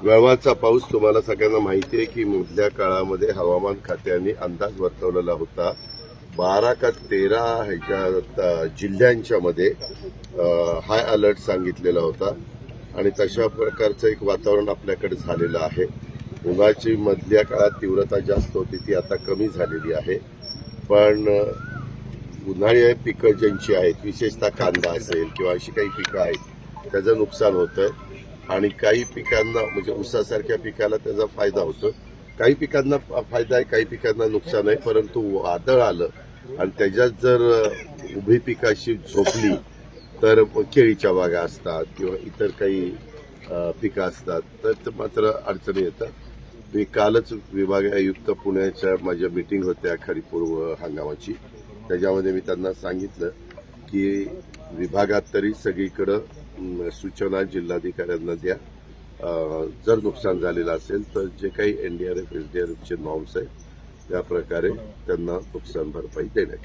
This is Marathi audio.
वळवाचा पाऊस तुम्हाला सगळ्यांना माहिती आहे की मधल्या काळामध्ये हवामान खात्याने अंदाज वर्तवलेला होता 12 का 13 जिल्ह्यांच्या मध्ये हाय अलर्ट सांगितलेला होता आणि तशा प्रकारचं एक वातावरण आपल्याकडे झालेलं आहे. उन्हाची मधल्या काळात तीव्रता जास्त होती ती आता कमी झालेली आहे. पण उन्हाळी पिकं ज्यांची आहेत विशेषतः कांदा असेल किंवा अशी काही पिकं आहेत त्याचं नुकसान होतंय आणि काही पिकांना म्हणजे ऊसासारख्या पिकाला त्याचा फायदा होतो. काही पिकांना फायदा आहे काही पिकांना नुकसान आहे. परंतु वादळ आलं आणि त्याच्यात जर उभी पिकाशी झोपली तर केळीच्या बागा असतात किंवा इतर काही पिकं असतात तर मात्र अडचणी येतात. मी कालच विभाग आयुक्त पुण्याच्या माझ्या मीटिंग होत्या खरीपूर्व हंगामाची. त्याच्यामध्ये मी त्यांना सांगितलं की विभागात तरी सगळीकडं सूचना जिल्हाधिकाऱ्यांना द्या. जर नुकसान झालेलं असेल तर जे काही NDRF SDRFचे नॉर्म्स आहेत त्या प्रकारे त्यांना नुकसान भरपाई देण्यात